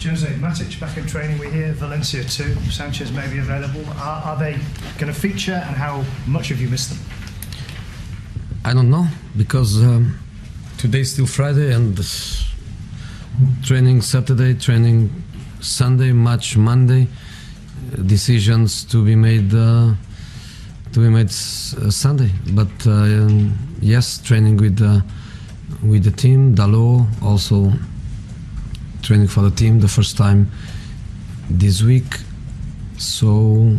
Jose, Matic back in training, we hear. Valencia too. Sanchez may be available. Are they going to feature, and how much have you missed them? I don't know, because today's still Friday and training Saturday, training Sunday, match Monday, decisions to be made Sunday. But yes, training with the team. Dalot also training for the team the first time this week. So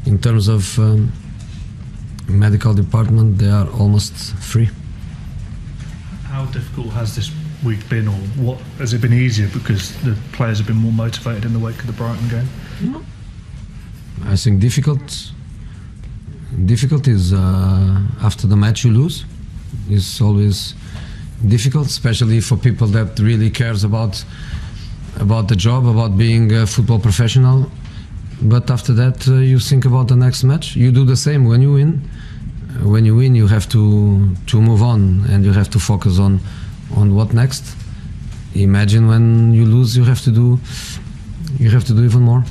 in terms of medical department, they are almost free. How difficult has this week been, or what has it been easier because the players have been more motivated in the wake of the Brighton game? No. I think difficult is after the match you lose. It's always difficult, especially for people that really cares about the job, about being a football professional. But after that, you think about the next match. You do the same when you win. When you win, you have to move on, and you have to focus on what next. Imagine when you lose, you have to do even more.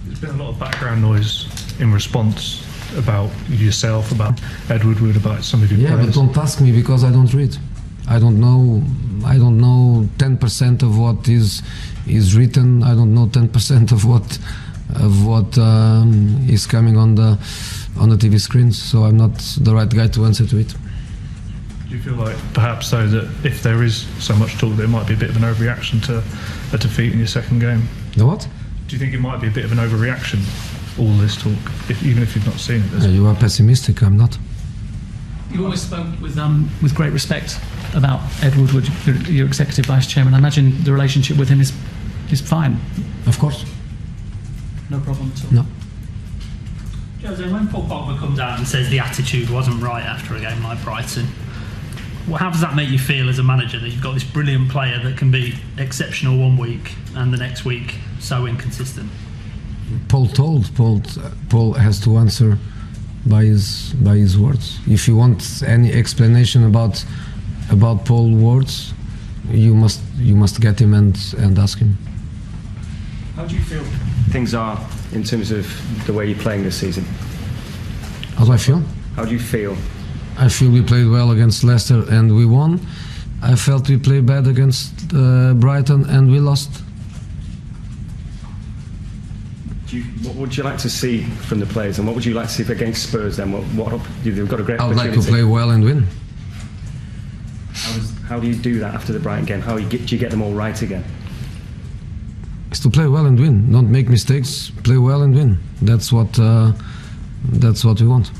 There's been a lot of background noise in response about yourself, about Ed Woodward, about some of your players. But don't ask me, because I don't read. I don't know 10% of what is written. I don't know 10% of what is coming on the TV screens. So I'm not the right guy to answer to it. Do you feel like perhaps though that if there is so much talk, there might be a bit of an overreaction to a defeat in your second game? The what? Do you think it might be a bit of an overreaction, all this talk, even if you've not seen it? You are pessimistic. I'm not. You always spoke with great respect about Ed Woodward, your executive vice chairman. I imagine the relationship with him is fine. Of course. No problem at all. No. Jose, when Paul Pogba comes out and says the attitude wasn't right after a game like Brighton, how does that make you feel as a manager, that you've got this brilliant player that can be exceptional one week and the next week so inconsistent? Paul has to answer by his words. If you want any explanation about Paul's words, you must get him and ask him. How do you feel things are in terms of the way you're playing this season? How do I feel? How do you feel? I feel we played well against Leicester and we won. I felt we played bad against Brighton and we lost. What would you like to see from the players, and what would you like to see against Spurs then? You've got a great opportunity. I would like to play well and win. How do you do that after the Brighton game? Do you get them all right again? It's to play well and win. Don't make mistakes. Play well and win. That's what we want.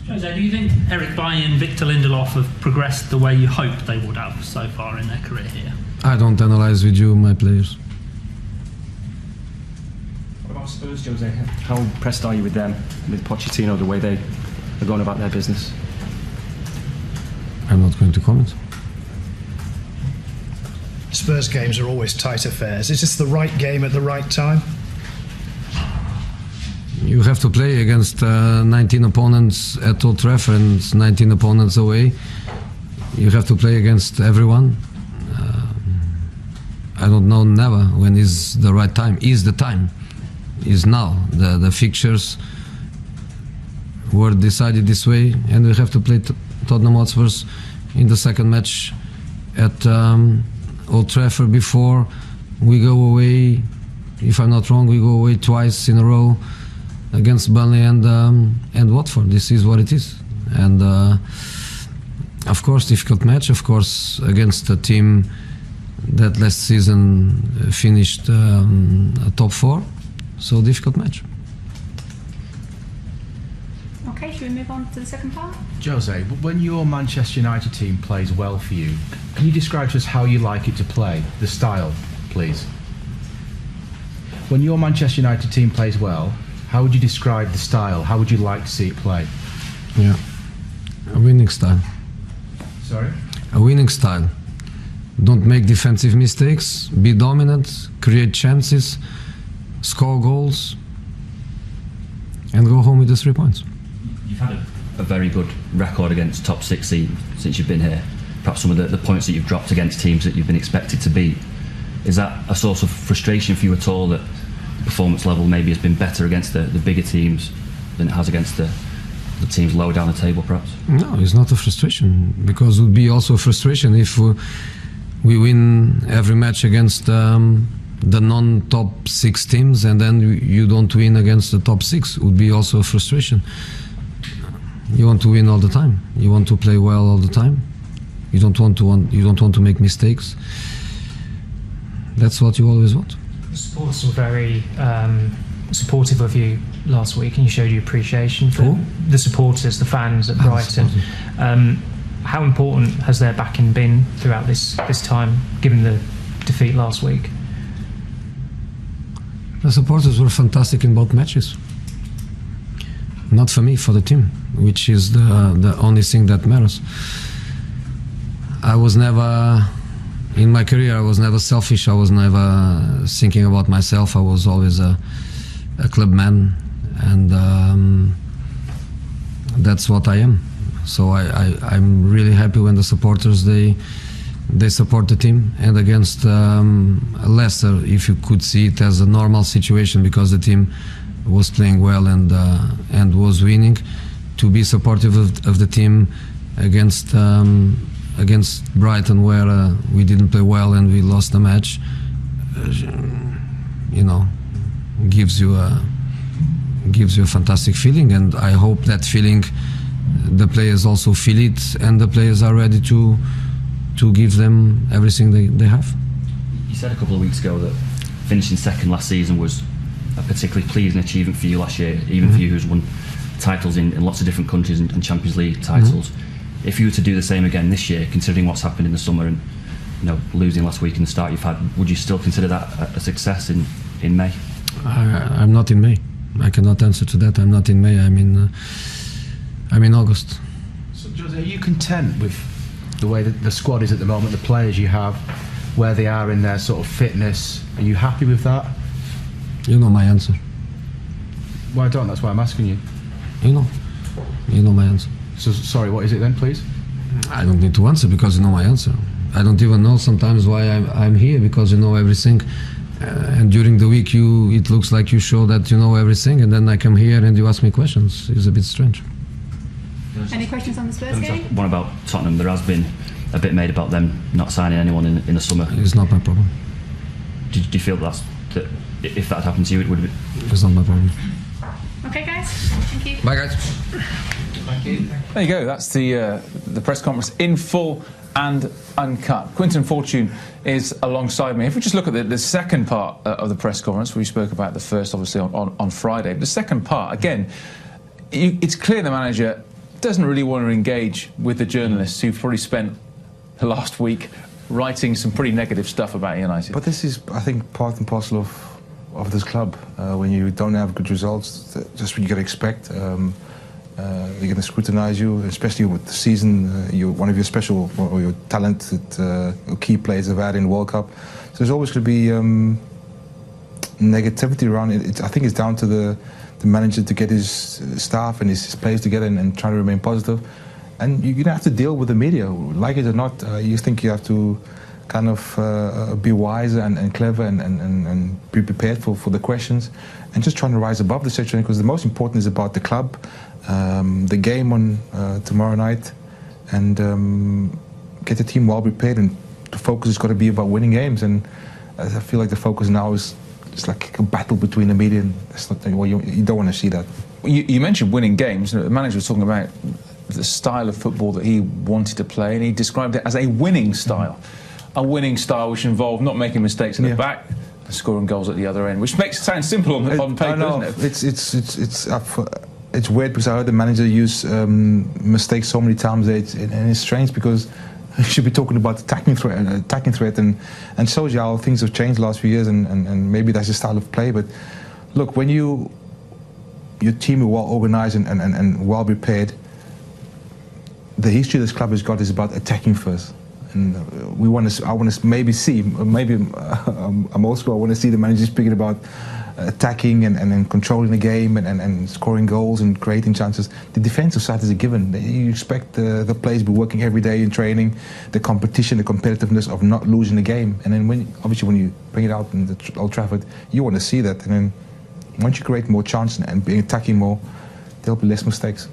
Jose, do you think Eric Bailly and Victor Lindelof have progressed the way you hoped they would have so far in their career here? I don't analyse with you my players. What about Spurs, Jose? How impressed are you with them, with Pochettino, the way they are going about their business? I'm not going to comment. Spurs games are always tight affairs. Is this the right game at the right time? You have to play against 19 opponents at Old Trafford and 19 opponents away. You have to play against everyone. I don't know never when is the right time. Is the time. Is now. The fixtures were decided this way, and we have to play Tottenham Hotspurs in the second match at Old Trafford before we go away. If I'm not wrong, we go away twice in a row against Burnley and Watford. This is what it is, and of course difficult match. Of course against a team that last season finished top 4, so difficult match. Okay, should we move on to the second part? Jose, when your Manchester United team plays well for you, can you describe to us how you like it to play, the style, please? When your Manchester United team plays well, how would you describe the style? How would you like to see it play? Yeah, a winning style. Sorry? A winning style. Don't make defensive mistakes, be dominant, create chances, score goals, and go home with the 3 points. You've had a very good record against top 6 since you've been here. Perhaps some of the points that you've dropped against teams that you've been expected to beat. Is that a source of frustration for you at all, that performance level maybe has been better against the bigger teams than it has against the teams lower down the table, perhaps? No, it's not a frustration, because it would be also a frustration if we win every match against the non-top 6 teams and then you don't win against the top 6. It would be also a frustration. You want to win all the time. You want to play well all the time. You don't want to make mistakes. That's what you always want. The supporters were very supportive of you last week, and you showed your appreciation for the supporters, the fans at Brighton. How important has their backing been throughout this time, given the defeat last week? The supporters were fantastic in both matches. Not for me, for the team, which is the only thing that matters. I was never, in my career, I was never selfish. I was never thinking about myself. I was always a club man, and that's what I am. So I'm really happy when the supporters they support the team. And against Leicester, if you could see it as a normal situation, because the team was playing well and was winning, to be supportive of the team against Brighton, where we didn't play well and we lost the match, gives you a fantastic feeling. And I hope that feeling, the players also feel it, and the players are ready to give them everything they have. You said a couple of weeks ago that finishing second last season was a particularly pleasing achievement for you last year, even for you who's won titles in lots of different countries and Champions League titles. If you were to do the same again this year, considering what's happened in the summer and losing last week and the start you've had, would you still consider that a success in May? I'm not in May. I cannot answer to that. I'm not in May. I'm in August. So, Jose, are you content with the way that the squad is at the moment, the players you have, where they are in their sort of fitness? Are you happy with that? You know my answer. Well, I don't. That's why I'm asking you. You know my answer. So, sorry, what is it then, please? I don't need to answer, because you know my answer. I don't even know sometimes why I'm here, because you know everything. And during the week, it looks like you show that you know everything, and then I come here and you ask me questions. It's a bit strange. Any questions on the Spurs game? One about Tottenham. There has been a bit made about them not signing anyone in the summer. It's not my problem. Do you feel that if that happened to you, it would be? It's not my problem. Okay, guys. Thank you. Bye, guys. Thank you. There you go. That's the press conference in full and uncut. Quinton Fortune is alongside me. If we just look at the second part of the press conference, we spoke about the first, obviously, on Friday. The second part, again, it's clear the manager doesn't really want to engage with the journalists who've probably spent the last week writing some pretty negative stuff about United. But this is, I think, part and parcel of this club. When you don't have good results, that's what you got to expect. They're going to scrutinise you, especially with the season. One of your special or your talented key players have had in the World Cup. So there's always going to be negativity around it. I think it's down to the manager to get his staff and his players together and try to remain positive. And you're going to have to deal with the media, like it or not. You think you have to kind of be wiser and clever and be prepared for the questions, and just trying to rise above the situation, because the most important is about the club, the game on tomorrow night, and get the team well prepared. And the focus has got to be about winning games. And I feel like the focus now is it's like a battle between the media, and it's not, well, you don't want to see that. You mentioned winning games. The manager was talking about the style of football that he wanted to play, and he described it as a winning style. A winning style which involved not making mistakes in the back, and scoring goals at the other end, which makes it sound simple on paper, doesn't it? It's weird, because I heard the manager use mistakes so many times that and it's strange, because you should be talking about attacking threat, and shows you how things have changed the last few years, and maybe that's the style of play. But look, when your team is well organised and well prepared, the history this club has got is about attacking first. And I want to maybe see, maybe I'm also, I want to see the manager speaking about attacking and then controlling the game and scoring goals and creating chances. The defensive side is a given. You expect the players to be working every day in training, the competition, the competitiveness of not losing the game. And then when you bring it out in the Old Trafford, you want to see that. And then once you create more chances and be attacking more, there'll be less mistakes.